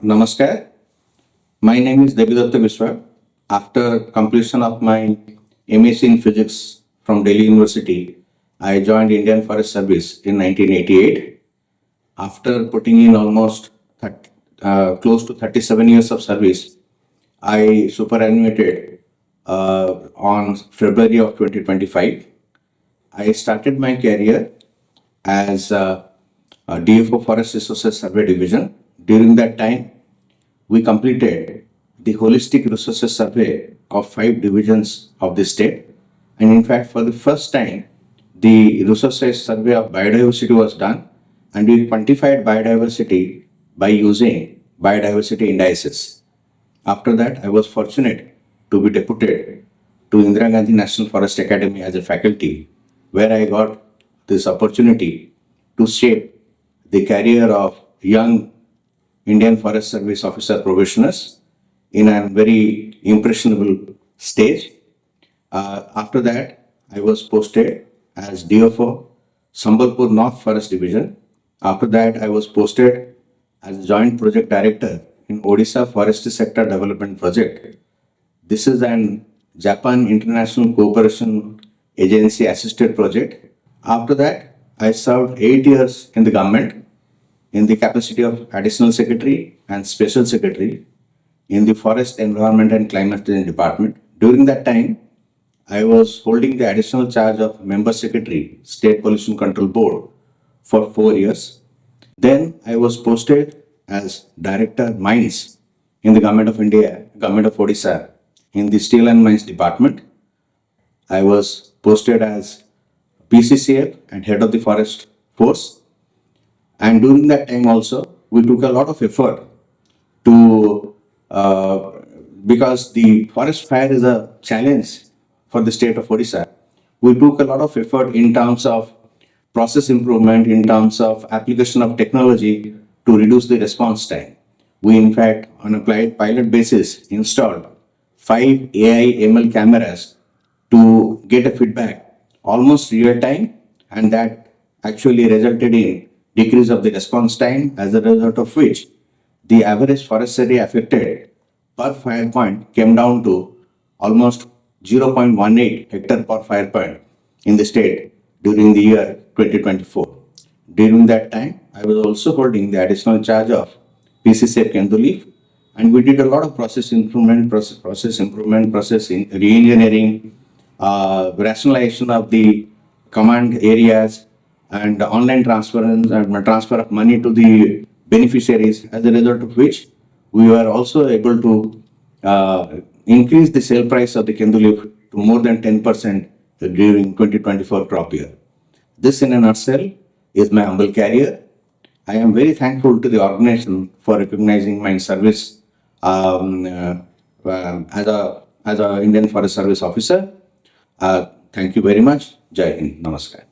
Namaskar. My name is Devidatta Vishwa. After completion of my MSc in Physics from Delhi University, I joined Indian Forest Service in 1988. After putting in almost close to 37 years of service, I superannuated on February of 2025. I started my career as a DFO Forest Resources Survey Division. During that time, we completed the holistic resources survey of 5 divisions of the state. And in fact, for the first time, the resources survey of biodiversity was done, and we quantified biodiversity by using biodiversity indices. After that, I was fortunate to be deputed to Indira Gandhi National Forest Academy as a faculty, where I got this opportunity to shape the career of young Indian Forest Service officer probationers in a very impressionable stage. After that, I was posted as DFO Sambalpur North Forest Division. After that, I was posted as Joint Project Director in Odisha Forestry Sector Development Project. This is an Japan International Cooperation Agency assisted project. After that, I served 8 years in the government in the capacity of Additional Secretary and Special Secretary in the Forest, Environment and Climate Change Department. During that time, I was holding the additional charge of Member Secretary, State Pollution Control Board for 4 years. Then I was posted as Director Mines in the Government of India, Government of Odisha, in the Steel and Mines Department. I was posted as PCCF and Head of the Forest Force. And during that time also, we took a lot of effort to, because the forest fire is a challenge for the state of Odisha, we took a lot of effort in terms of process improvement, in terms of application of technology to reduce the response time. We in fact, on a pilot basis, installed 5 AI ML cameras to get a feedback almost real time, and that actually resulted in decrease of the response time, as a result of which the average forest area affected per fire point came down to almost 0.18 hectare per fire point in the state during the year 2024. During that time, I was also holding the additional charge of PCCF Kenduli, and we did a lot of process re-engineering, rationalization of the command areas, and online transfer of money to the beneficiaries, as a result of which we were also able to increase the sale price of the Kenduli to more than 10% during 2024 crop year. This in a nutshell is my humble career. I am very thankful to the organization for recognizing my service as a Indian Forest Service officer. Thank you very much. Jai Hind. Namaskar.